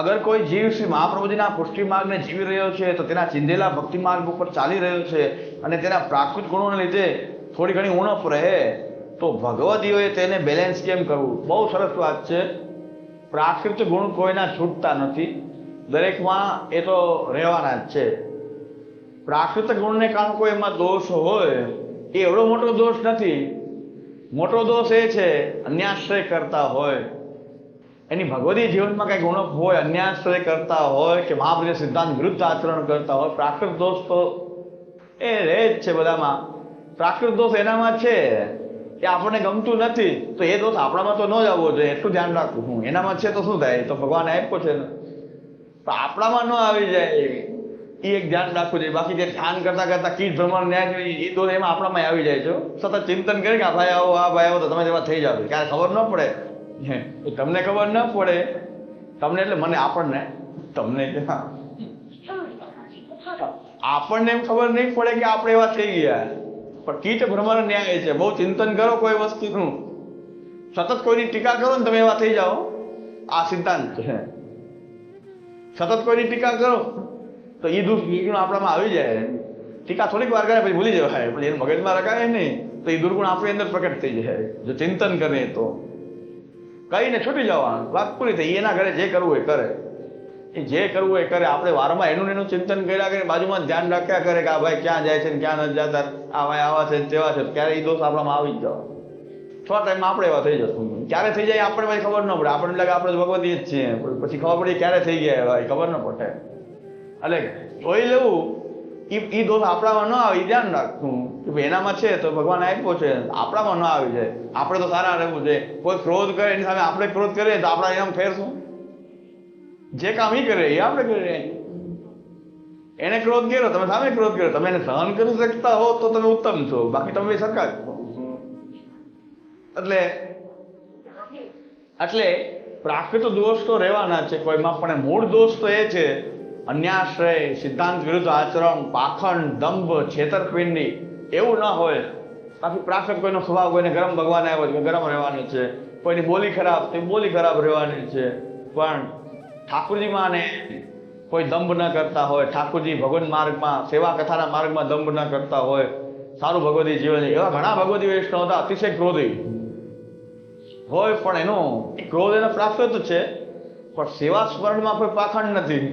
અગર કોઈ જીવ શ્રી મહાપ્રભુજીના પુષ્ટિ માર્ગને જીવી રહ્યો છે તો તેના ચિંધેલા ભક્તિ માર્ગ ઉપર ચાલી રહ્યો છે અને તેના પ્રાકૃત ગુણોને લીધે થોડી ઘણી ઉણપ રહે તો ભગવદીઓએ તેને બેલેન્સ કેમ કરવું? બહુ સરસ વાત છે. પ્રાકૃત ગુણ કોઈના છૂટતા નથી, દરેકમાં એ તો રહેવાના જ છે. પ્રાકૃત ગુણને કારણે કોઈ એમાં દોષ હોય એ એવડો મોટો દોષ નથી. મોટો દોષ એ છે અન્યાશ્રય કરતા હોય, એની ભગવદી જીવનમાં કંઈક ઉણપ હોય, અન્યાશ્રય કરતા હોય કે મહાપ્રભુ સિદ્ધાંત વિરુદ્ધ આચરણ કરતા હોય. પ્રાકૃત દોષ તો એ રહે જ છે બધામાં. પ્રાકૃત દોષ એનામાં છે એ આપણને ગમતું નથી તો એ દોષ આપણામાં તો ન જ આવવો જોઈએ, એટલું ધ્યાન રાખવું. હું એનામાં છે તો શું થાય, તો ભગવાને આપ્યો છે ને, તો આપણામાં ન આવી જાય એ એક ધ્યાન રાખવું જોઈએ. બાકી જે ધ્યાન કરતા કરતા કીટ ભ્રમણ ન્યાય જોઈએ એ દોષ એમાં આપણામાં આવી જાય છે. સતત ચિંતન કરે કે આ ભાઈ આવો તો તમે તેમાં થઈ જાવ, ક્યારે ખબર ન પડે. તમને ખબર ન પડે, તમને એટલે મને આપણને તમને આપણને એમ ખબર નહીં પડે કે આપણે એવા થઈ ગયા. પણ કીટ ભ્રમણ ન્યાય છે. બહુ ચિંતન કરો કોઈ વસ્તુનું, સતત કોઈની ટીકા કરો ને તમે એવા થઈ જાઓ, આ સિદ્ધાંત છે. સતત કોઈની ટીકા કરો તો એ દુર્ગુણ આપણામાં આવી જાય. ટીકા થોડીક વાર કરે પછી ભૂલી જવાય, પછી એને મગજમાં રખાય નહીં તો એ દુર્ગુણ આપણી અંદર પ્રકટ થઈ જાય. જો ચિંતન કરે તો કહીને છૂટી જવાનું, વાત પૂરી થઈ. એના ઘરે જે કરવું એ કરે, એ જે કરવું એ કરે. આપણે વારમાં એનું ચિંતન કર્યા કરે, બાજુમાં ધ્યાન રાખ્યા કરે કે આ ભાઈ ક્યાં જાય છે ને ક્યાં નથી જતા, આ ભાઈ આવા છે તેવા છે, ક્યારે એ દોષ આપણામાં આવી જ જાવ. થોડા ટાઈમમાં આપણે એવા થઈ જશું. ક્યારે થઈ જાય આપણે ભાઈ ખબર ન પડે, આપણને લાગે આપણે ભગવતી જ છીએ, પછી ખબર પડી ક્યારે થઈ ગયા ભાઈ ખબર ન પડે. એટલે જોઈ લેવું એ દોષ આપણામાં ન આવે એ ધ્યાન રાખવું કે ભાઈ એનામાં છે તો ભગવાન આપ્યો છે, આપણામાં ન આવી જાય. આપણે તો સારા રહેવું છે. કોઈ ક્રોધ કરે એની સામે આપણે ક્રોધ કરીએ તો આપણા એમ ફેરશું? જે કામ એ કરે એ આપણે કરીએ. એને ક્રોધ કર્યો, તમે સામે ક્રોધ કર્યો, તમે એને સહન કરી શકતા હો તો તમે ઉત્તમ છો, બાકી તમે સરખા જ છો. એટલે પ્રાકૃત દોષ તો રહેવાના છે કોઈમાં, પણ મૂળ દોષ તો એ છે અન્યાશ્રય, સિદ્ધાંત વિરુદ્ધ આચરણ, પાખંડ, દંભ, છેતરપિંડી એવું ન હોય. બાકી પ્રાકૃત કોઈનો સ્વભાવ, કોઈને ગરમ ભગવાન આવ્યો છે ગરમ રહેવાનું છે, કોઈની બોલી ખરાબ તો બોલી ખરાબ રહેવાની છે. પણ ઠાકોરજીમાં ને કોઈ દંભ ન કરતા હોય, ઠાકોરજી ભગવન માર્ગમાં સેવા કથાના માર્ગમાં દંભ ન કરતા હોય, સારું ભગવતી જીવન. એવા ઘણા ભગવતી વૈષ્ણવ હતા અતિશય ક્રોધી હોય, પણ એનો ક્રોધ એનો પ્રાકૃત છે, પણ સેવા સ્મરણમાં કોઈ પાખંડ નથી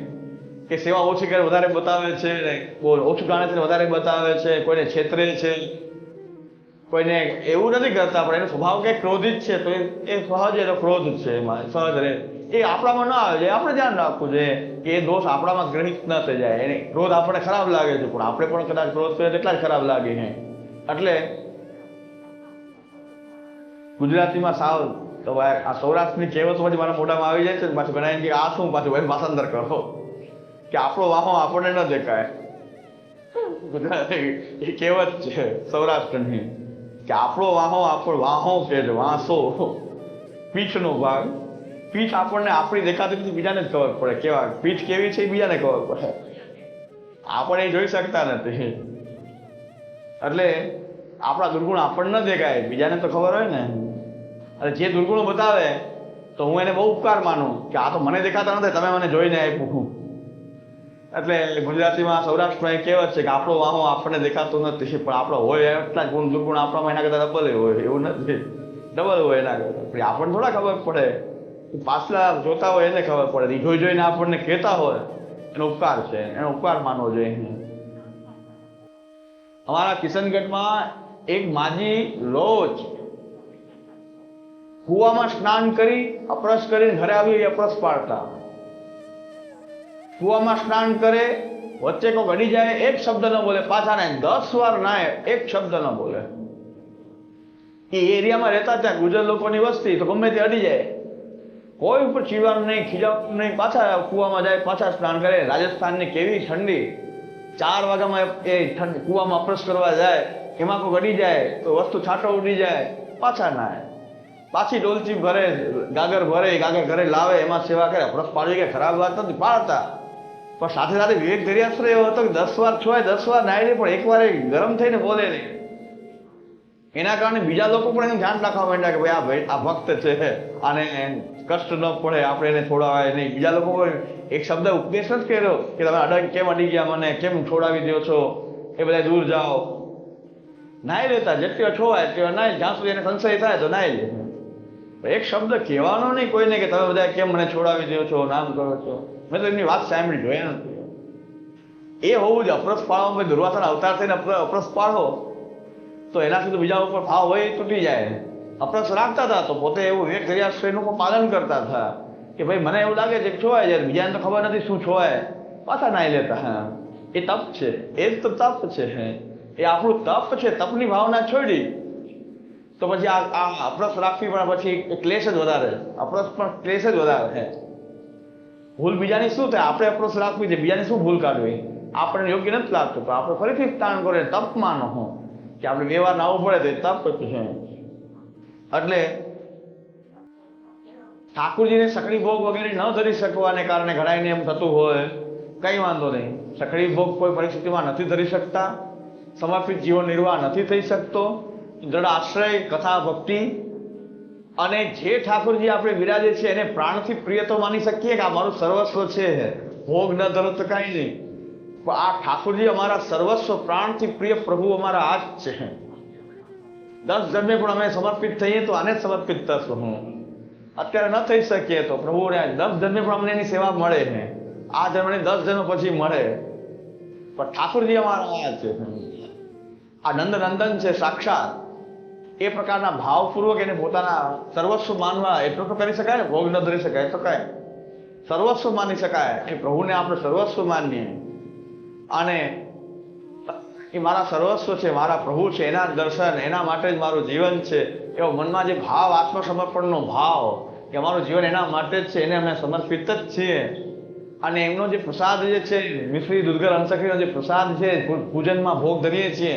કે સેવા ઓછી કરે વધારે બતાવે છે, ઓછું જાણે છે વધારે બતાવે છે, કોઈને છેતરે છે, કોઈને એવું નથી કરતા. પણ એનો સ્વભાવ કંઈક ક્રોધિત છે તો એ સહજ એનો ક્રોધ છે, એમાં સહજ રહે. એ આપણામાં ન આવે છે, આપણે ધ્યાન રાખવું છે કે એ દોષ આપણામાં ગ્રહિત ન થઈ જાય. એને ક્રોધ આપણને ખરાબ લાગે છે પણ આપણે પણ કદાચ ક્રોધ કરીએ તેટલા જ ખરાબ લાગે છે. એટલે ગુજરાતીમાં સાવ તો આ સૌરાષ્ટ્રની કહેવતો પછી મારા મોઢામાં આવી જાય છે, પાછું ઘણા એમ કે આ શું, પાછું ભાઈ ભાષાંતર કરો કે આપણો વાહો આપણને ન દેખાય. ગુજરાતી એ કહેવત છે સૌરાષ્ટ્રની કે આપણો વાહો કે વાંસો પીઠનો ભાગ. પીઠ આપણને આપણી દેખાતી નથી, બીજાને જ ખબર પડે કેવા પીઠ કેવી છે એ બીજાને ખબર પડે, આપણે એ જોઈ શકતા નથી. એટલે આપણા દુર્ગુણ આપણને ન દેખાય, બીજાને તો ખબર હોય ને. અને જે દુર્ગુણો બતાવે તો હું એને બહુ ઉપકાર માનું કે આ તો મને દેખાતા નથી, તમે મને જોઈને આપ્યું. એટલે ગુજરાતીમાં સૌરાષ્ટ્રમાં એ કહેવત છે કે આપણો વાહો આપણને દેખાતો નથી, પણ આપણો હોય એટલા જ ગુણ દુર્ગુણ આપણામાં એના કરતાં ડબલ હોય, એવું નથી, ડબલ હોય એના કરતાં. આપણને થોડા ખબર પડે, પાછલા જોતા હોય એને ખબર પડે. જોઈ જોઈને આપણને કહેતા હોય એનો ઉપકાર છે, એનો ઉપકાર માનવો જોઈએ. અમારા કિશનગઢમાં એક માજી રોજ કુવામાં સ્નાન કરી અપરસ કરીને ઘરે આવી અપરસ પાડતા. કુવામાં સ્નાન કરે, વચ્ચે કોઈ અડી જાય, એક શબ્દ ન બોલે, પાછા ને 10 વાર નાય, એક શબ્દ ન બોલે. એ એરિયામાં રહેતા ત્યાં ગુજર લોકોની વસ્તી, તો ગમે તે અડી જાય, કોઈ ઉપર ચીવાનું નહીં, ખીજાવવાનું નહીં, પાછા કુવામાં જાય, પાછા સ્નાન કરે. રાજસ્થાનની કેવી ઠંડી, 4 વાગ્યામાં એ ઠંડી કુવામાં અપરસ કરવા જાય, એમાં કોઈ અડી જાય તો વસ્તુ છાંટો ઉડી જાય, પાછા નાય, પાછી ડોલચી ભરે, ગાગર ભરે, ગાગર ઘરે લાવે, એમાં સેવા કરે. અપરસ પાડવી કે ખરાબ વાત નથી, પાડતા. પણ સાથે સાથે વિવેક દરિયાશ્રય એવો હતો કે 10 વાર છોય, 10 વાર નાય નહીં, પણ એક વાર ગરમ થઈને બોલે નહીં. એના કારણે બીજા લોકો પણ એનું ધ્યાન રાખવા માંડ્યા કે ભાઈ આ ભક્ત છે, અને કષ્ટ ન પડે, આપણે એને છોડાવાય નહીં. બીજા લોકો એક શબ્દ ઉપદેશ નથી કર્યો કે તમે કેમ અડી ગયા, મને કેમ છોડાવી દો છો, એ બધા દૂર જાઓ. નાઈ લેતા, જેટલી છોવાય તેવા નાઈ, જ્યાં સુધી એને સંશય થાય તો નાઈ લે. એક શબ્દ કહેવાનો નહીં કોઈને કે તમે બધા કેમ મને છોડાવી દો છો, નામ કરો છો. મેં તો એમની વાત સાંભળી, જોયા નથી. એ હોવું જ અપરસ પાળવામાં, દુર્વાસાના અવતાર થઈને અપરસ પાળો તો એનાથી તો બીજા ઉપર ભાવ હોય તૂટી જાય. અપરસ રાખતા હતા તો પોતે એવું વિવેક દરિયાશ્રયનું પણ પાલન કરતા હતા કે ભાઈ મને એવું લાગે છે કે છોવાય જાય, બીજાને તો ખબર નથી શું છોવાય, પાછા નાઈ લેતા. હા, એ તપ છે, એ જ તો તપ છે. એ આપણું તપ છે. તપની ભાવના છોડી તો પછી આ અપરસ રાખવી પણ પછી ક્લેશ જ વધારે, અપરસ પણ ક્લેશ જ વધારે છે. ભૂલ બીજાની શું થાય, આપણે અપરસ રાખવી છે, બીજાની શું ભૂલ કાઢવી, આપણને યોગ્ય નથી લાગતું તો આપણે ફરીથી તાણ કરે તપમાં ન હો કે આપણે વ્યવહાર ના આવવું પડે તો તપ છે. એટલે ઠાકોરજીને સકડી ભોગ વગેરે ન ધરી શકવાને કારણે ઘણાઈને એમ થતું હોય કંઈ વાંધો નહીં, સકડી ભોગ કોઈ પરિસ્થિતિમાં નથી ધરી શકતા, સમર્પિત જીવન નિર્વાહ નથી થઈ શકતો, દ્રઢ આશ્રય, કથા, ભક્તિ અને જે ઠાકોરજી આપણે બિરાજે છે એને પ્રાણથી પ્રિય તો માની શકીએ કે આ મારું સર્વસ્વ છે. ભોગ ન ધરો તો કાંઈ નહીં, પણ આ ઠાકોરજી અમારા સર્વસ્વ, પ્રાણથી પ્રિય પ્રભુ અમારા આ જ છે. 10 જન્મે પણ અમે સમર્પિત થઈએ તો આને જ સમર્પિત થશું. અત્યારે ન થઈ શકીએ તો પ્રભુને 10 જન્મે પણ અમને એની સેવા મળે છે. આ જન્મને 10 જન્મ પછી મળે, પણ ઠાકોરજી અમારા આ છે. આ નંદનંદન છે સાક્ષાત. એ પ્રકારના ભાવપૂર્વક એને પોતાના સર્વસ્વ માનવા એટલું તો કરી શકાય ને, ભોગ ન ધરી શકાય તો કાંઈ સર્વસ્વ માની શકાય. એ પ્રભુને આપણે સર્વસ્વ માનીએ અને એ મારા સર્વસ્વ છે, મારા પ્રભુ છે, એના દર્શન, એના માટે જ મારું જીવન છે, એવો મનમાં જે ભાવ, આત્મસમર્પણનો ભાવ કે અમારું જીવન એના માટે જ છે, એને અમે સમર્પિત જ છીએ. અને એમનો જે પ્રસાદ જે છે, મિશ્રી દુર્ગર અંશકરીનો જે પ્રસાદ છે, પૂજનમાં ભોગ ધરીએ છીએ,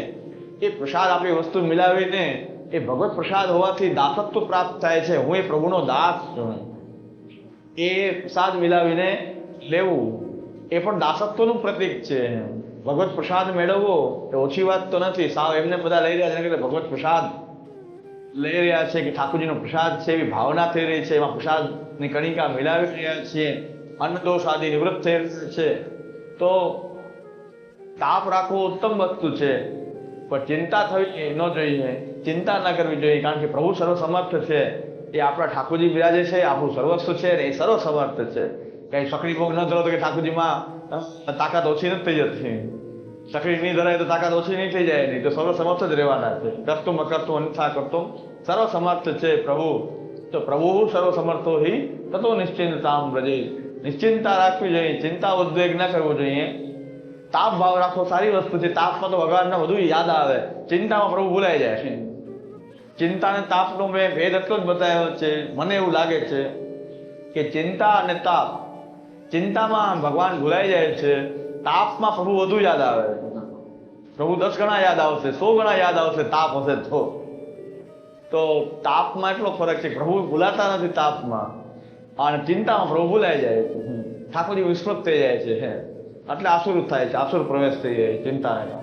એ પ્રસાદ આપણી વસ્તુ મિલાવીને એ ભગવત પ્રસાદ હોવાથી દાસત્વ પ્રાપ્ત થાય છે. હું એ પ્રભુનો દાસ છું. એ પ્રસાદ મિલાવીને લેવું એ પણ દાસત્વનું પ્રતીક છે. ભગવત પ્રસાદ મેળવવો એ ઓછી વાત તો નથી. સાવ એમને બધા લઈ રહ્યા છે કે ભગવત પ્રસાદ લઈ રહ્યા છે કે ઠાકોરજીનો પ્રસાદ છે એવી ભાવના થઈ રહી છે, એમાં પ્રસાદની કણિકા મિલાવી રહ્યા છીએ, અન્નદોષ આદિ નિવૃત્ત થઈ રહ્યા છે. તો તાપ રાખવો ઉત્તમ વસ્તુ છે, પણ ચિંતા થવી ન જોઈએ, ચિંતા ન કરવી જોઈએ, કારણ કે પ્રભુ સર્વસમર્થ છે. એ આપણા ઠાકોરજી બિરાજે છે, આપણું સર્વસ્વ છે ને એ સર્વસમર્થ છે. કઈ સકડી ભોગ ન ધરો તો કે ઠાકોરજીમાં તાકાત ઓછી નથી થઈ જતી. સકડી નહીં ધરાય તો તાકાત ઓછી નહીં થઈ જાય, નહીં તો સર્વસમર્થ જ રહેવાના છે. કરતું અકર્તું અન્યથા કરતું સર્વસમર્થ છે પ્રભુ. તો પ્રભુ સર્વસમર્થો હિ તતો નિશ્ચિંતામ વ્રજે. નિશ્ચિંતા રાખવી જોઈએ, ચિંતા ઉદ્વેગ ન કરવો જોઈએ. તાપ ભાવ રાખવો સારી વસ્તુ છે. તાપમાં તો ભગવાનને બધું યાદ આવે, ચિંતામાં પ્રભુ ભૂલાઈ જાય છે. ચિંતા અને તાપનો મેં ભેદ એટલો જ બતાવ્યો છે. મને એવું લાગે છે કે ચિંતા અને તાપ, ચિંતામાં ભગવાન ભૂલાઈ જાય છે, તાપમાં પ્રભુ વધુ યાદ આવે. પ્રભુ 10 ગણા યાદ આવશે, 100 ગણા યાદ આવશે તાપ હશે તો તાપમાં એટલો ફરક છે. પ્રભુ ભૂલાતા નથી તાપમાં, અને ચિંતામાં પ્રભુ ભૂલાઈ જાય છે. ઠાકોરજી વિસ્મૃત થઈ જાય છે, એટલે આસુર થાય છે, આસુર પ્રવેશ થઈ જાય ચિંતાને.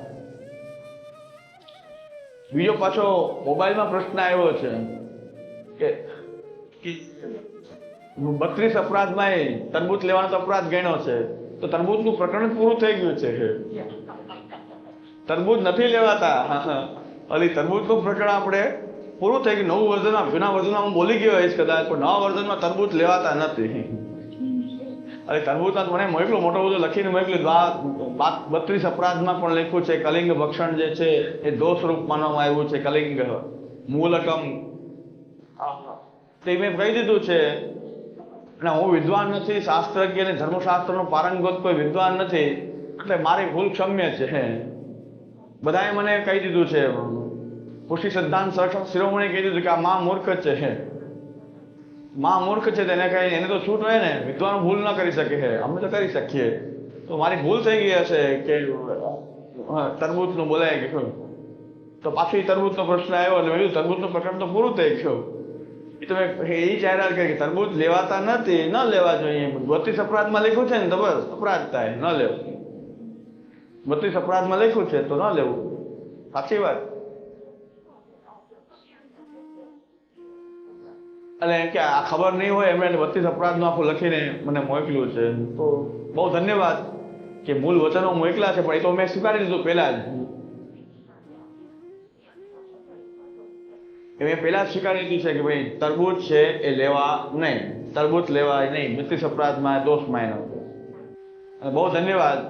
બીજો પાછો મોબાઈલમાં પ્રશ્ન આવ્યો છે કે 32 અપરાધમાં તરબૂચ લેવાનો તો અપરાધ ગણ્યો છે, તો તરબૂચનું પ્રકરણ પૂરું થઈ ગયું છે. તરબૂચ નથી લેવાતા. અલી તરબૂચનું પ્રકરણ આપણે પૂરું થઈ ગયું. નવું વર્ઝનમાં, જૂના વર્ઝનમાં હું બોલી ગયો હોઈશ કદાચ, પણ નવા વર્ઝનમાં તરબૂચ લેવાતા નથી. અરે તરબૂચમાં મને મોકલું, મોટો બધો લખીને મોકલ્યું. 32 અપરાધમાં પણ લખ્યું છે કલિંગ ભક્ષણ જે છે એ દોષ રૂપ માનવામાં આવ્યું છે. કલિંગ મૂલકમ તે મેં કહી દીધું છે. અને હું વિદ્વાન નથી, શાસ્ત્રજ્ઞ અને ધર્મશાસ્ત્રનો પારંગત કોઈ વિદ્વાન નથી, એટલે મારી ભૂલ ક્ષમ્ય છે. બધાએ મને કહી દીધું છે, પુષ્ટિ સિદ્ધાંત શિરોમણી કહી દીધું કે આ માં મૂર્ખ છે. માં મૂર્ખ છે, તેને કઈ એને તો છૂટ હોય ને, વિદ્વાન ભૂલ ન કરી શકે છે, અમે તો કરી શકીએ. તો મારી ભૂલ થઈ ગઈ હશે કે તરબૂચનું બોલાય ગયું. તો પાછી તરબૂચનો પ્રશ્ન આવ્યો એટલે મેં તરબૂચનું પ્રકરણ તો પૂરું થઈ ગયું. એ તો મેં એ જાહેરાત કરી કે તરબૂચ લેવાતા નથી, ન લેવા જોઈએ. 32 અપરાધમાં લખ્યું છે ને તો બસ અપરાધ થાય, ન લેવું. 32 અપરાધમાં લખ્યું છે તો ન લેવું. સાચી વાત. અને કે આ ખબર નહીં હોય એમણે વસ્તી અપરાધનું આખું લખીને મને મોકલ્યું છે. તો બહુ ધન્યવાદ કે મૂળ વચનો મોકલ્યા છે, પણ એ તો મેં સ્વીકારી લીધું પહેલા જ. મેં પહેલા જ સ્વીકારી લીધું છે કે ભાઈ તરબૂચ છે એ લેવા નહીં, તરબૂચ લેવાય નહીં, વસ્તી અપરાધમાં દોષમાં એનો. અને બહુ ધન્યવાદ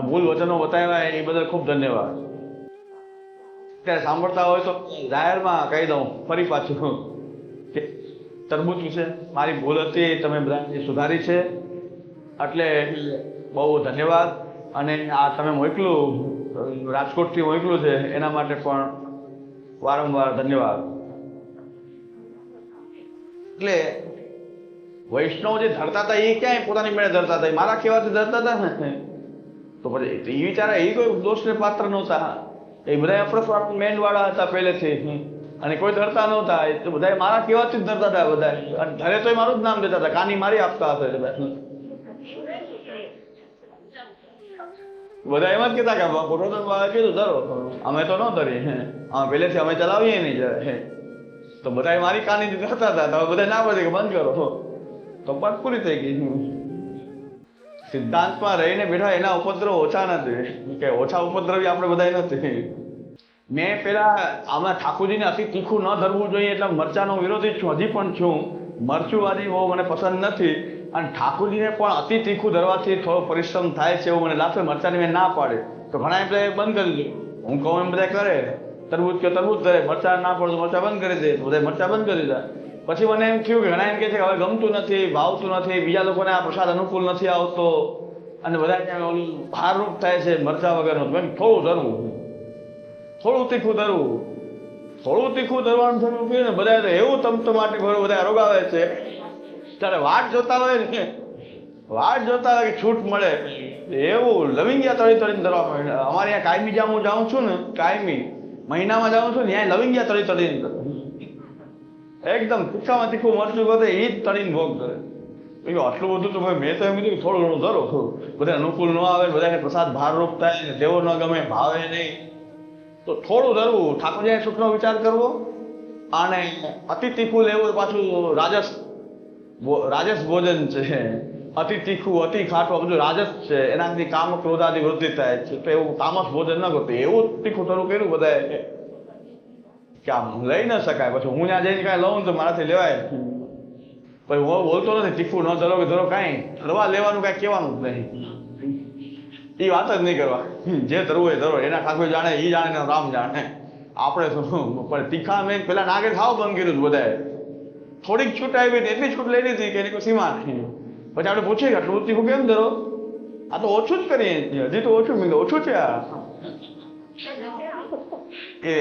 મૂળ વચનો બતાવ્યા એ બદલ ખૂબ ધન્યવાદ. ત્યારે સાંભળતા હોય તો જાહેરમાં કહી દઉં ફરી પાછું કે તરબૂચ વિશે મારી ભૂલ હતી, તમે બધા સુધારી છે, એટલે બહુ ધન્યવાદ. અને આ તમે મોકલું રાજકોટથી મોકલું છે એના માટે પણ વારંવાર ધન્યવાદ. એટલે વૈષ્ણવ જે ધરતા હતા એ ક્યાંય પોતાની મેળે ધરતા હતા, મારા કહેવાથી ધરતા હતા ને. તો પછી એ વિચારા એ કોઈ દોષને પાત્ર નહોતા, એ બધા અપ્રસવાળા મેન્ડ વાળા હતા પહેલેથી, અને કોઈ ધરતા નહોતા. એ તો બધા મારા કહેવાથી જ ધરતા હતા બધા, અને ધરે તો મારું જ નામ દેતા હતા, કાની મારી આપતા હતા બધા એમ જ કહેતા કે પુરુષોત્તમ બાબા કીધું ધરો, અમે તો ન ધરીએ, અમે પહેલેથી અમે ચલાવીએ નહીં જરા. તો બધા મારી કાની ધરતા હતા, તમે બધા ના પડે કે બંધ કરો, તો વાત પૂરી થઈ ગઈ. સિદ્ધાંતમાં રહીને બેઠા એના ઉપદ્રવ ઓછા નથી, કે ઓછા ઉપદ્રવી આપણે બધા નથી. મેં પેલા આમાં ઠાકોરજીને અતિ તીખું ન ધરવું જોઈએ એટલે મરચાનો વિરોધી છું, હજી પણ છું. મરચુંવાદી બહુ મને પસંદ નથી, અને ઠાકોરજીને પણ અતિ તીખું ધરવાથી થોડો પરિશ્રમ થાય છે એવું મને લાગશે. મરચાની મેં ના પાડે તો ઘણા એમ બંધ કરી દે, હું કહું એમ બધા કરે, તરબૂચ કે તરબૂચ ધરે, મરચા ના પડે તો મરચા બંધ કરી દે, બધા મરચા બંધ કરી દે. પછી મને એમ થયું કે ઘણા એમ કે છે કે હવે ગમતું નથી, ભાવતું નથી, બીજા લોકોને આ પ્રસાદ અનુકૂળ નથી આવતો, અને બધા ત્યાં ઓલું ભારરૂપ થાય છે મરચા વગરનું. થોડું ધરવું, થોડું તીખું ધરવું, થોડું તીખું ધરવાનું થયું કે ને બધા એવું તમતમાટી ભરો બધા રોગાવે છે. ત્યારે વાટ જોતા હોય ને, વાટ જોતા હોય કે છૂટ મળે એવું લવિંગિયા તળી તળીને ધરવા મળે. અમારે અહીંયા કાયમી જ્યાં હું જાઉં છું ને, કાયમી મહિનામાં જાઉં છું ને, ત્યાં લવિંગિયા તળી તળીને એકદમ તીખામાં તીખું મરચું કરે એ જ તળીને ભોગ કરે. આટલું બધું તો મેં તો એમ કીધું થોડું ઘણું ધરો, બધા અનુકૂળ ન આવે, બધાને પ્રસાદ ભારરૂપ થાય, દેવો ન ગમે, ભાવે નહીં, તો થોડું ધરવું. ઠાકોરજીએ સુખનો વિચાર કરવો, અને અતિ તીખું લેવું પાછું રાજસ ભોજન છે. અતિ તીખું, અતિ ખાટું બધું રાજસ છે, એનાથી કામ ક્રોધાદી વૃદ્ધિ થાય છે. તો એવું તામસ ભોજન ન કરતું, એવું તીખું થોડું કર્યું બધાએ કે આમ લઈ ન શકાય. પછી હું ત્યાં જઈને કાંઈ લઉં તો મારાથી લેવાય. પછી હું બોલતો નથી તીખું ન ધરો કે ધરો, કાંઈ ધરવા લેવાનું કાંઈ કહેવાનું જ નહીં, એ વાત જ નહીં કરવા. જે ધરવું એ ધરો, એના ઠાકોર જાણે, એ જાણે ને રામ જાણે, આપણે શું. પણ તીખા મેં પેલા નાગે ખાવ બંધ કર્યું બધાએ. થોડીક છૂટ આવી હતી એટલી છૂટ લઈ લીધી કે એની કોઈ સીમા નહીં. પછી આપણે પૂછીએ કે આટલું તીખું કેમ ધરો? આ તો ઓછું જ કરીએ, હજી તો ઓછું, મેં ઓછું છે આ,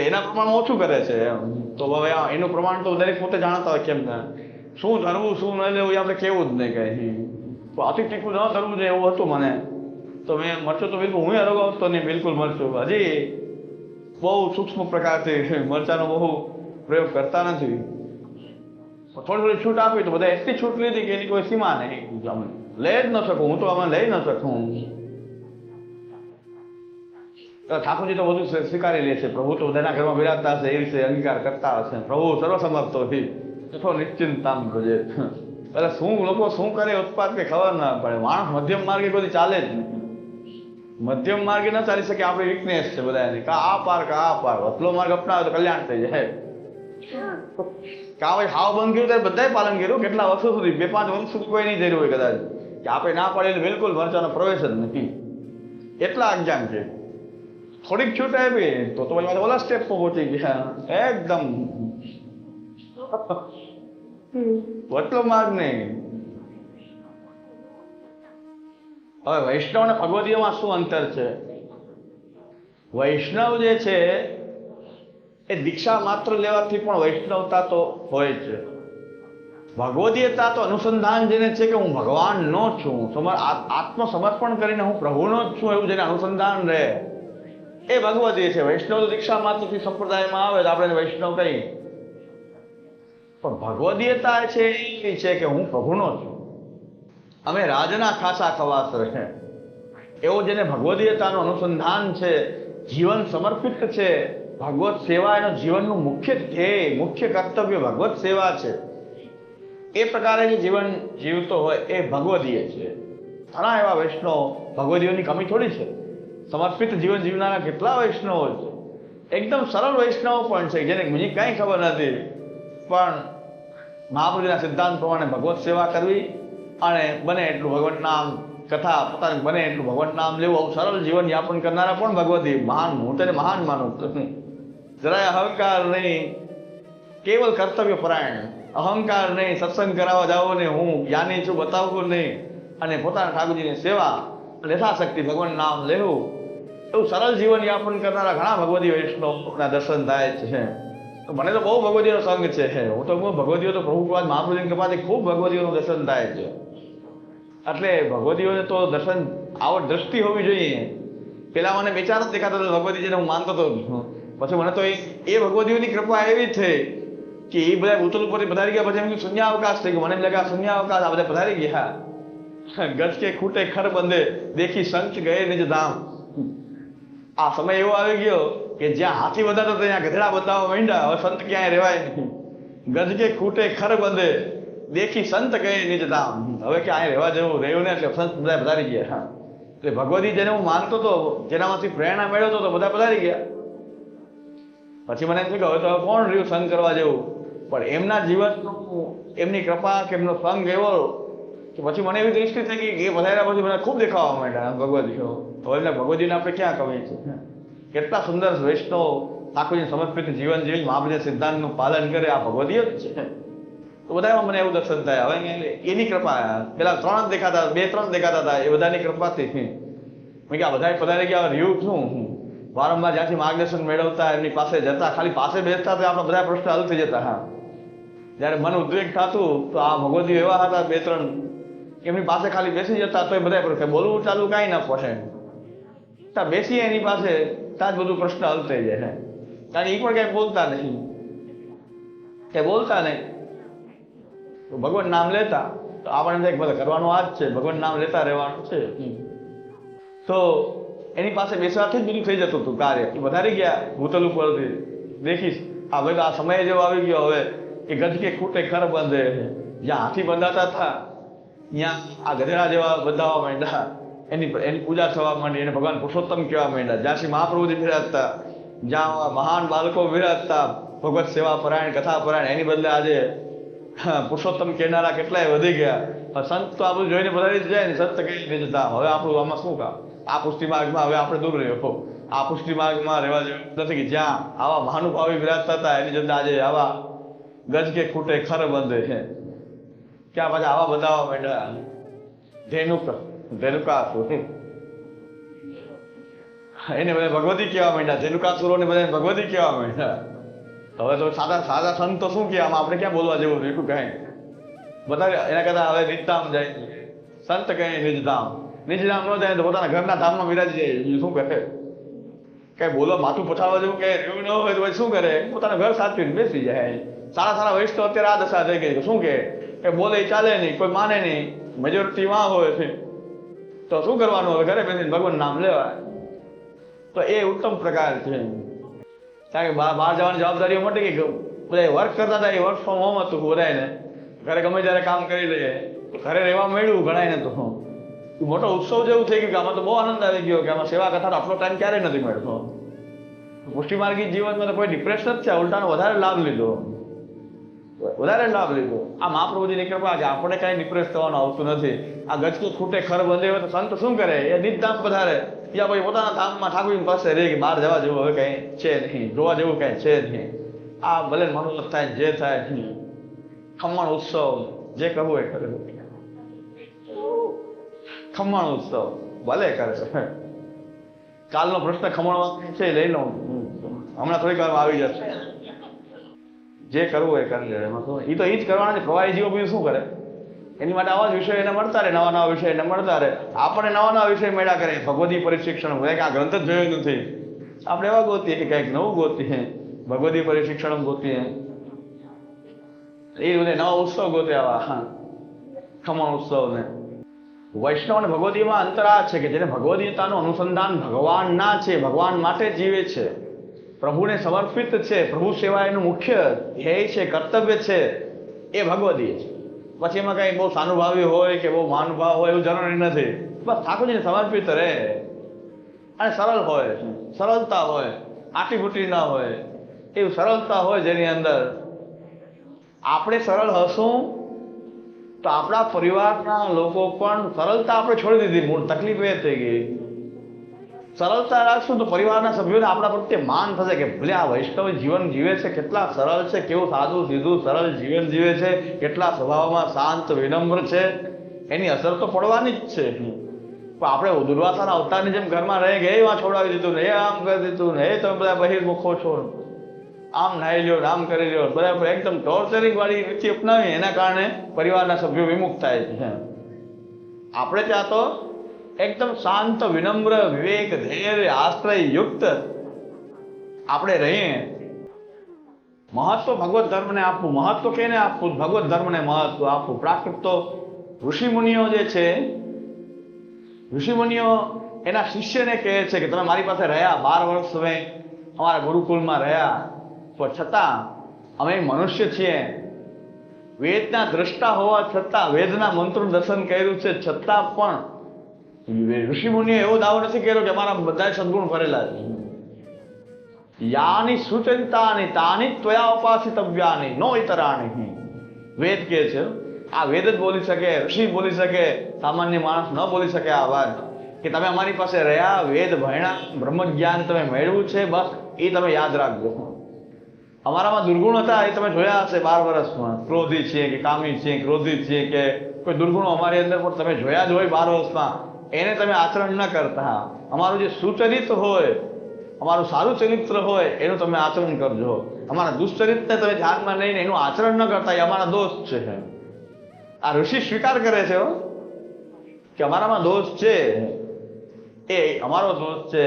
એના પ્રમાણમાં ઓછું કરે છે એમ. તો હવે એનું પ્રમાણ તો દરેક પોતે જાણતા હોય કેમ ને શું ધરવું શું ન લેવું એ આપણે કેવું જ નહીં કઈ. તો અતિ તીખું ન ધરવું જોઈએ એવું હતું મને. તો મેં મરચું તો બિલકુલ હું અરોગાવતો નહીં, બિલકુલ મરચું હજી બહુ સૂક્ષ્મ પ્રકારથી મરચાનો બહુ પ્રયોગ કરતા નથી. થોડી થોડી છૂટ આપી તો બધા એટલી છૂટ લીધી કે એની કોઈ સીમા નહીં, લઈ જ ન શકું હું, તો આમાં લઈ ન શકું. ઠાકોરજી તો બધું સ્વીકારી લે છે, પ્રભુ તો બધાના ઘરમાં બિરાજતા હશે એ વિશે અંગીકાર કરતા હશે. પ્રભુ સર્વસમર્થ તો નિશ્ચિંતામ ભજે. એટલે શું લોકો શું કરે ઉત્પાદ કે ખબર ના પડે. માણસ મધ્યમ માર્ગે કોઈ ચાલે જ નહીં, મધ્યમ માર્ગે ન ચાલી શકે. આપણી વીકનેસ છે બધાની, કા આ પાર કા આ પાર. વતલો માર્ગ અપનાવે તો કલ્યાણ થઈ જાય. કા ભાઈ હાવ બંધ કર્યું ત્યારે બધાએ પાલન કર્યું, કેટલા વર્ષો સુધી, 2-5 વર્ષ સુધી કોઈ નહીં ધર્યું હોય કદાચ, કે આપણે ના પાડેલું બિલકુલ મરચાનો પ્રવેશ જ નથી, એટલા અજ્ઞાન છે. થોડીક છૂટ આપી તો પછી ઓલા સ્ટેપ પર પહોંચી ગયા એકદમ. વતલો માર્ગ નહીં. હવે વૈષ્ણવ અને ભગવદીયમાં શું અંતર છે? વૈષ્ણવ જે છે એ દીક્ષા માત્ર લેવાથી પણ વૈષ્ણવતા તો હોય છે. ભગવદીયતા તો અનુસંધાન જેને છે કે હું ભગવાનનો છું, આત્મસમર્પણ કરીને હું પ્રભુનો જ છું એવું જેને અનુસંધાન રહે એ ભગવદીય છે. વૈષ્ણવ દીક્ષા માત્રથી સંપ્રદાયમાં આવે તો આપણે વૈષ્ણવ કહીએ, પણ ભગવદીયતા છે એ છે કે હું પ્રભુનો છું. અમે રાજના ખાસા ખવાસ રહે એવો જેને ભગવદીયતાનું અનુસંધાન છે, જીવન સમર્પિત છે, ભગવત સેવા એનો જીવનનું મુખ્ય ધ્યેય, મુખ્ય કર્તવ્ય ભગવત સેવા છે, એ પ્રકારે જે જીવન જીવતો હોય એ ભગવદીય છે. ઘણા એવા વૈષ્ણવ, ભગવદીઓની કમી થોડી છે, સમર્પિત જીવન જીવનારા કેટલા વૈષ્ણવો છે. એકદમ સરળ વૈષ્ણવ પણ છે જેને બીજી કાંઈ ખબર નથી, પણ મહાપ્રભુના સિદ્ધાંત પ્રમાણે ભગવત સેવા કરવી અને બને એટલું ભગવત નામ કથા, પોતાને બને એટલું ભગવત નામ લેવું, આવું સરળ જીવન યાપન કરનારા પણ ભગવતી મહાન, હું તેને મહાન માનું છું. જરાય અહંકાર નહીં, કેવલ કર્તવ્ય પરાયણ, અહંકાર નહીં, સત્સંગ કરાવવા જાઓ ને હું જ્ઞાની છું બતાવવું નહીં, અને પોતાના ઠાકોરજીની સેવા યથાશક્તિ ભગવાન નામ લેવું, એવું સરળ જીવન યાપન કરનારા ઘણા ભગવતી વૈષ્ણવના દર્શન થાય છે. તો મને તો બહુ ભગવતીનો સંગ છે. હું તો ભગવતીઓ તો પ્રભુ મહાપ્રભુની કૃપાથી ખૂબ ભગવતીઓનું દર્શન થાય છે. એટલે ભગવતીઓને તો દર્શન આવો દ્રષ્ટિ હોવી જોઈએ. પેલા મને બે ચાર જ દેખાતા હતા ભગવતી જેને હું માનતો હતો, પછી મને તો એ ભગવતીઓની કૃપા એવી થઈ કે એ બધા ઉત્તર ઉપર પધારી ગયા. પછી એમ શૂન્યાવકાશ થઈ ગયો. મને એમ લાગે શૂન્યાવકાશ આ બધા પધારી ગયા. ગજ કે ખૂટે ખર બંધે દેખી સંત ગયે નિજ ધામ. આ સમય એવો આવી ગયો કે જ્યાં હાથી બંધાતો ત્યાં ગધેડા બંધાવવા માંડ્યા. હવે સંત ક્યાંય રહેવાય નહીં. ગજ કે ખૂટે ખર બંધે દેખી સંત ગયે નિજ ધામ. હવે ક્યાંય રહેવા જેવું રહ્યું ને, એટલે સંત બધા પધારી ગયા. એટલે ભગવતી જેને હું માનતો હતો, જેનામાંથી પ્રેરણા મેળવતો હતો, બધા પધારી ગયા. પછી મને એમ થયું કે હવે તો કોણ રહ્યું સંગ કરવા જેવું? પણ એમના જીવનનું, એમની કૃપા કે એમનો સંગ એવો કે પછી મને એવી દૃષ્ટિ થઈ ગઈ કે એ વધાર્યા પછી મને ખૂબ દેખાવા માંડ્યા ભગવતીઓ. હવે એટલે ભગવતીને આપણે ક્યાં કહીએ છીએ? કેટલા સુંદર વૈષ્ણવ ઠાકોરજીને સમર્પિત જીવન જીવી મહાપ્રભુના સિદ્ધાંતનું પાલન કરે, આ ભગવતીઓ જ છે. તો બધામાં મને એવું દર્શન થાય. હવે એની કૃપા, પેલા 3 જ દેખાતા, 2-3 દેખાતા હતા, એ બધાની કૃપાથી મેં કે આ બધા પધારી ગયા, રહ્યું શું? વારંવાર જ્યાંથી માર્ગદર્શન મેળવતા, એમની પાસે જતા, ખાલી પાસે બેસતા તો આપણા બધા પ્રશ્ન હલ થઈ જતા. હા, જ્યારે મન ઉદ્વેગ થતું તો આ ભગવતીઓ એવા હતા 2-3, એમની પાસે ખાલી બેસી જતા તો એ બધા પ્રશ્ન, બોલવું ચાલુ કાંઈ ના પહોંચે. ત્યાં બેસીએ એની પાસે ત્યાં જ બધું પ્રશ્ન હલ થઈ જાય. કારણ એ પણ કંઈ બોલતા નહીં, કંઈ બોલતા નહીં. તો ભગવાન નામ લેતા, તો આપણને બધા કરવાનું આ જ છે, ભગવાન નામ લેતા રહેવાનું છે. તો એની પાસે બેસવાથી જ બધું થઈ જતું હતું કાર્ય. એ વધારી ગયા ભૂતલ ઉપરથી. દેખીશ આ ભાઈ આ સમય જેવો આવી ગયો હવે કે ગજ કે ખૂટે ખર બંધે. જ્યાં હાથી બંધાતા હતા ત્યાં આ ગધેડા જેવા બંધાવા માંડ્યા. એની પૂજા થવા માંડી, એને ભગવાન પુરુષોત્તમ કહેવા માંડ્યા. જ્યાંથી મહાપ્રભુજી બિરાજતા, જ્યાં મહાન બાળકો બિરાજતા, ભગવત સેવા પરાયણ, કથા પરાયણ, એની બદલે આજે પુરુષોત્તમ કહેનારા કેટલાય વધી ગયા. સંત તો આ બધું જોઈને પધારી જ જાય ને, સંત કઈ જતા. હવે આપણું આમાં શું કામ? આ પુષ્ટિ માર્ગમાં હવે આપણે દૂર રહ્યો. આ પુષ્ટિ માર્ગમાં રહેવા જેવું નથી કે જ્યાં આવા મહાનુભાવી વિરાજતા હતા, એની જતા આજે આવા ગજ કે ખૂટે ખર બંધે છે. ક્યાં પાછા આવા બધાવા માંડ્યા. ધેનુકાસુર એને બધા ભગવતી કહેવા માંડ્યા. ધેનુકાસુરોને બધા ભગવતી કહેવા માંડ્યા. હવે તો સાદા સંત તો શું કહે, આમાં આપણે ક્યાં બોલવા જેવું એટલું કાંઈ બધા. એના કરતા હવે નિજધામ જાય, સંત કહે નિજધામ. નિજધામ ન જાય તો પોતાના ઘરના ધામમાં વિરાજી જાય. શું કરે? કઈ બોલવા માથું પછાડવા જેવું કઈ રહ્યું ન હોય તો પછી શું કરે? પોતાના ઘર સાચવીને બેસી જાય. સારા વૈષ્ણવ અત્યારે આ દશા થઈ ગઈ. શું કે બોલે ચાલે નહીં, કોઈ માને નહીં, મેજોરિટી વાં હોય છે, તો શું કરવાનું? હવે ઘરે બેસીને ભગવાન નામ લેવાય. તો એ ઉત્તમ પ્રકાર છે. કારણ કે બહાર જવાની જવાબદારીઓ મોટી કે બધા વર્ક કરતા હતા, એ વર્ક ફ્રોમ હોમ હતું બધાને. ઘરે ગમે ત્યારે કામ કરી લઈએ, ઘરે રહેવા મળ્યું ઘણાને. તો મોટો ઉત્સવ જેવું થઈ ગયું કે આમાં તો બહુ આનંદ આવી ગયો કે આમાં સેવા કથાનો આટલો ટાઈમ ક્યારેય નથી મળતો. પુષ્ટિમાર્ગી જીવનમાં તો કોઈ ડિપ્રેશન જ છે, ઉલટાનો વધારે લાભ લીધો. આ મહાપ્રભુજીની કૃપા કે આપણે કાંઈ ડિપ્રેસ થવાનું આવતું નથી. આ ગજ કે ખૂટે ખર બંધે હોય તો સંત શું કરે? એ નિજધામ પધારે, યા પછી પોતાના ધામમાં ઠાકોરજી પાસે રહે કે બહાર જવા જેવું હવે કાંઈ છે નહીં, જોવા જેવું કાંઈ છે નહીં. આ ભલે મનોરથ થાય, જે થાય, ખમણ ઉત્સવ જે કરવું એ કરે. ખમણ ઉત્સવ ભલે કરે. કાલનો પ્રશ્ન ખમણવા છે, લઈ લઉં હમણાં થોડીક વાર આવી જશે. જે કરવું એ કરી લે. એમાં શું, એ તો એ જ કરવાના છે. પ્રવાહી જીવો બીજું શું કરે? એની માટે આવા જ વિષય એને મળતા રહે, નવા વિષય એને મળતા રહે. આપણે નવા વિષય મળ્યા કરે. ભગવતી પરિશિક્ષણ આ ગ્રંથ જ જોયું નથી, આપણે એવા ગોતીએ કે કંઈક નવું ગોતીએ. ભગવતી પરિશિક્ષણ ગોતીએ, એ બધે નવા ઉત્સવ ગોતે. આવા ખમણ ઉત્સવ ને વૈષ્ણવ અને ભગવતીમાં અંતર આ છે કે જેને ભગવદીયતાનું અનુસંધાન ભગવાનના છે, ભગવાન માટે જીવે છે, પ્રભુને સમર્પિત છે, પ્રભુ સેવા એનું મુખ્ય ધ્યેય છે, કર્તવ્ય છે, એ ભગવદીય છે. પછી એમાં કઈ બહુ સાનુભાવી હોય કે બહુ મહાનુભાવ હોય એવું જરૂરી નથી. બસ ઠાકોરજીને સમર્પિત રહે અને સરળ હોય, સરળતા હોય, આટીબુટી ના હોય, એવી સરળતા હોય જેની અંદર આપણે સરળ હશું તો આપણા પરિવારના લોકો પણ સરળતા આપણે છોડી દીધી. મૂળ તકલીફ એ થઈ ગઈ. સરળતા રાખશું તો પરિવારના સભ્યોને આપણા પ્રત્યે માન થશે કે ભલે આ વૈષ્ણવ જીવન જીવે છે, કેટલા સરળ છે, કેવું સાદું સીધું સરળ જીવન જીવે છે, કેટલા સ્વભાવમાં શાંત વિનમ્ર છે. એની અસર તો પડવાની જ છે. પણ આપણે દુર્વાસાના અવતારની જેમ ઘરમાં રહે કે એ છોડાવી દીધું ને, એ આમ કરી દીધું ને, એ તમે બધા બહિર્મુખો છો, આમ નાહી લ્યો ને આમ કરી લ્યો, બરાબર એકદમ ટોર્ચરિંગ વાળી રીતિ અપનાવી, એના કારણે પરિવારના સભ્યો વિમુખ થાય છે. આપણે ત્યાં તો એકદમ શાંત વિનમ્ર વિવેક ધૈર્ય આશ્રય યુક્ત આપણે રહીએ. મહત્વ ભગવત ધર્મને આપવું, મહત્વ કેને આપવું? ભગવત ધર્મને મહત્વ આપવું. પ્રાકૃત તો ઋષિમુનિઓ જે છે, ઋષિમુનિઓ એના શિષ્યને કહે છે કે તમે મારી પાસે રહ્યા 12 વર્ષ તમે અમારા ગુરુકુળમાં રહ્યા, પણ છતાં અમે મનુષ્ય છીએ, વેદના દ્રષ્ટા હોવા છતાં, વેદના મંત્રનું દર્શન કર્યું છે છતાં પણ ઋષિમુનિએ એવો દાવો નથી કર્યો કે અમારા બધા સદગુણ ભરેલા છે. યાની સુચિંતાની તાની ત્વયા ઉપાસિતવ્યાની નો ઇતરાણી. વેદ કહે છે, આ વેદ જ બોલી શકે, ઋષિ બોલી શકે, સામાન્ય માણસ ન બોલી શકે આ વાત કે તમે અમારી પાસે રહ્યા, વેદ ભણ્યા, બ્રહ્મ જ્ઞાન તમે મેળવ્યું છે, બસ એ તમે યાદ રાખજો. અમારામાં દુર્ગુણ હતા એ તમે જોયા હશે 12 વર્ષમાં. ક્રોધી છીએ કે કામી છીએ, ક્રોધિત છીએ કે કોઈ દુર્ગુણો અમારી અંદર પણ તમે જોયા જ હોય 12 વર્ષમાં, એને તમે આચરણ ન કરતા. અમારું જે સુચરિત હોય, અમારું સારું ચરિત્ર હોય એનું તમે આચરણ કરજો. અમારા દુષ્ચરિત્રને તમે ધ્યાનમાં લઈને એનું આચરણ ન કરતા, એ અમારા દોષ છે. આ ઋષિ સ્વીકાર કરે છે કે અમારામાં દોષ છે, એ અમારો દોષ છે,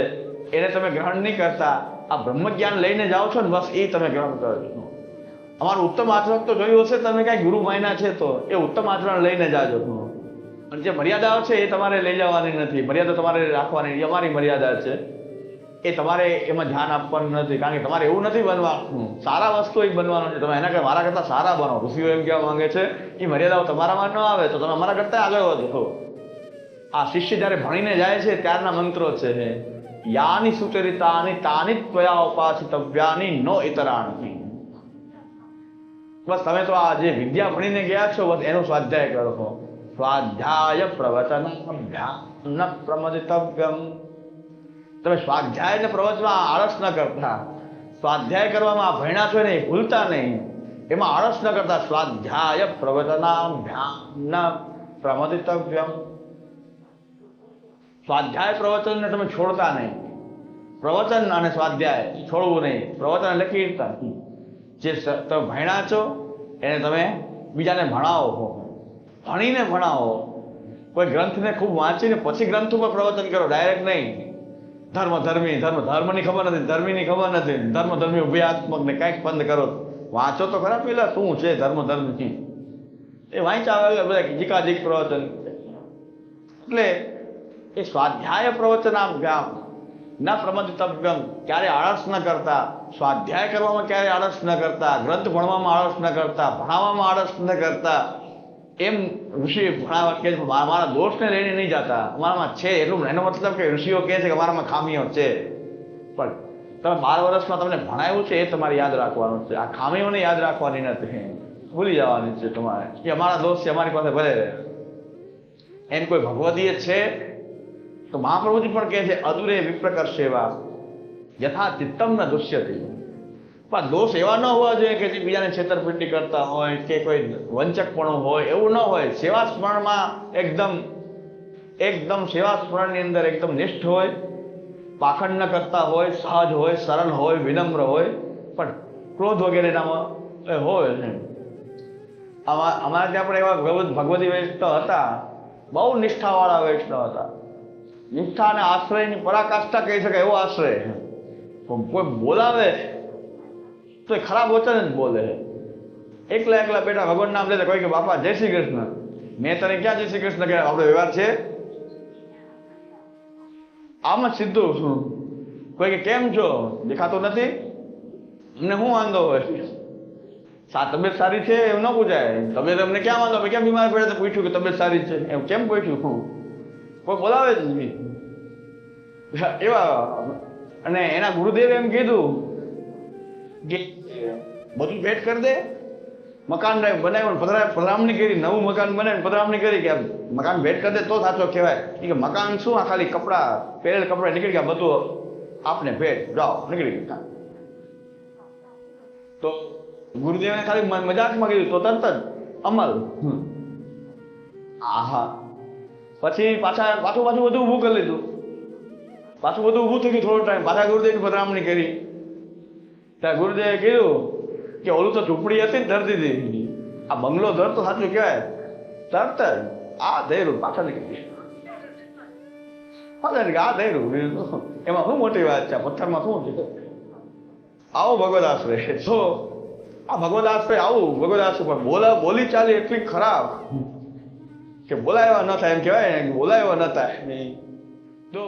એને તમે ગ્રહણ નહીં કરતા. આ બ્રહ્મ જ્ઞાન લઈને જાઓ છો ને, બસ એ તમે ગ્રહણ કરજો. અમારું ઉત્તમ આચરણ તો જોયું હશે તમે, કાંઈ ગુરુ માયના છે તો એ ઉત્તમ આચરણ લઈને જાજો. અને જે મર્યાદાઓ છે એ તમારે લઈ જવાની નથી, મર્યાદા તમારે રાખવાની, એ અમારી મર્યાદા છે, એ તમારે એમાં ધ્યાન આપવાનું નથી. કારણ કે તમારે એવું નથી બનવાનું, સારા વસ્તુ એક બનવાનું છે. તમે એના કરતા મારા કરતાં સારા બનો. ઋષિઓ એમ કહેવા માંગે છે એ મર્યાદાઓ તમારામાં ન આવે તો તમે અમારા કરતાં આગળ વધો. આ શિષ્ય જ્યારે ભણીને જાય છે ત્યારના મંત્રો છે, યાની સુચરિતાની તાની ત્વયા ઉપાસિતવ્યાની નો ઇતરાણી. બસ તમે તો આ જે વિદ્યા ભણીને ગયા છો બસ એનો સ્વાધ્યાય કરો. સ્વાધ્યાય પ્રવચન અભ્યાન પ્રમદિતવ્યમ. તમે સ્વાધ્યાય ને પ્રવચનમાં આળસ ન કરતા. સ્વાધ્યાય કરવામાં ભણ્યા છો ને એ ભૂલતા નહીં, એમાં આળસ ન કરતા. સ્વાધ્યાય પ્રવચનાભ્યાન પ્રમદિતવ્યમ. સ્વાધ્યાય પ્રવચનને તમે છોડતા નહીં. પ્રવચન અને સ્વાધ્યાય છોડવું નહીં. પ્રવચન એટલે કીર્તન, જે તમે ભણ્યા છો એને તમે બીજાને ભણાવો, ભણીને ભણાવો. કોઈ ગ્રંથને ખૂબ વાંચીને પછી ગ્રંથ ઉપર પ્રવચન કરો, ડાયરેક્ટ નહીં. ધર્મની ખબર નથી, ધર્મીની ખબર નથી, ધર્મી ઉભયાત્મક ને કંઈક બંધ કરો. વાંચો તો ખરા પેલા શું છે ધર્મી, એ વાંચ્યા બધા જીકાજીક પ્રવચન. એટલે એ સ્વાધ્યાય પ્રવચનાભ્યામ ન પ્રમદિતવ્યમ. ક્યારે આળસ ન કરતા, સ્વાધ્યાય કરવામાં ક્યારે આળસ ન કરતા, ગ્રંથ ભણવામાં આળસ ન કરતા, ભણાવવામાં આળસ ન કરતા. એમ ઋષિ ભણાવવા કે મારા દોષને લઈને નહીં જતા, અમારામાં છે એટલું. એનો મતલબ કે ઋષિઓ કહે છે કે અમારામાં ખામીઓ છે, પણ તમે 12 વર્ષમાં તમને ભણાવ્યું છે એ તમારે યાદ રાખવાનું છે. આ ખામીઓને યાદ રાખવાની નથી, ભૂલી જવાની છે તમારે. એ અમારા દોષ છે, અમારી પાસે ભલે રહે. એમ કોઈ ભગવદીય છે તો મહાપ્રભુજી પણ કહે છે અદુરે વિપ્રકર સેવા યથા ચિત્તમ ન દુષ્યતી. પણ દોષ એવા ન હોવા જોઈએ કે જે બીજાને છેતરપિંડી કરતા હોય કે કોઈ વંચકપણું હોય, એવું ન હોય. સેવા સ્મરણમાં એકદમ સેવા સ્મરણની અંદર એકદમ નિષ્ઠ હોય, પાખંડ ન કરતા હોય, સહજ હોય, સરળ હોય, વિનમ્ર હોય, પણ ક્રોધ વગેરેનામાં હોય. અમારા ત્યાં પણ એવા ભગવદી વૈષ્ણવ હતા, બહુ નિષ્ઠાવાળા વૈષ્ણવ હતા. નિષ્ઠા અને આશ્રયની પરાકાષ્ઠા કહી શકાય એવો આશ્રય. કોઈ બોલાવે તો એ ખરાબ વચન જ બોલે. એકલા બેટા ભગવાન નામ લેતા કોઈ કે બાપા જય શ્રી કૃષ્ણ. મેં તને ક્યાં જય શ્રી કૃષ્ણ કહ્યા? આપણો વ્યવહાર છે આમ જ સીધું. શું કોઈ કે કેમ છો, દેખાતો નથી, અમને શું વાંધો હોય? તબિયત સારી છે એવું ન પૂછાય. તબિયત અમને ક્યાં વાંધો, અમે ક્યાં બીમાર પડ્યા તો પૂછ્યું કે તબિયત સારી છે, એમ કેમ પૂછ્યું? કોઈ બોલાવે જ નહીં એવા. અને એના ગુરુદેવે એમ કીધું કે બધું ભેટ કરી દે. મકાન બનાવ્યું, પધરામણી કરી, નવું મકાન બનાવીને પધરામણી કરી કે મકાન ભેટ કરી દે તો સાચો કહેવાય. કે મકાન શું, આ ખાલી કપડાં, પહેરેલ કપડાં નીકળી ગયા, બધું આપને ભેટ, જાઓ નીકળી ગયા. તો ગુરુદેવને ખાલી મજાકમાં કીધું તો તરત જ અમલ. આહા. પછી પાછું બધું ઊભું કરી લીધું. પાછું બધું ઊભું થઈ ગયું. થોડો ટાઈમ પાછા ગુરુદેવની પધરામણી કરી. ત્યાં ગુરુદેવે કીધું કે ઓલું તો ઝૂંપડી હતી ને ધરતી હતી, આ બંગલો ધર તો સાચું કહેવાય. તરત જ આ ધૈર્યું પાછા નીકળી ગયા. આ ધૈર્યું એમાં શું મોટી વાત છે, પથ્થરમાં શું છે? આવો ભગવદ આશ્રય. તો આ ભગવદ આશ્રય આવું ભગવદ આશ્રય પણ બોલી ચાલી એટલી ખરાબ કે બોલાવ્યા ન થાય, એમ કહેવાય ને બોલાવ્યા ન થાય. તો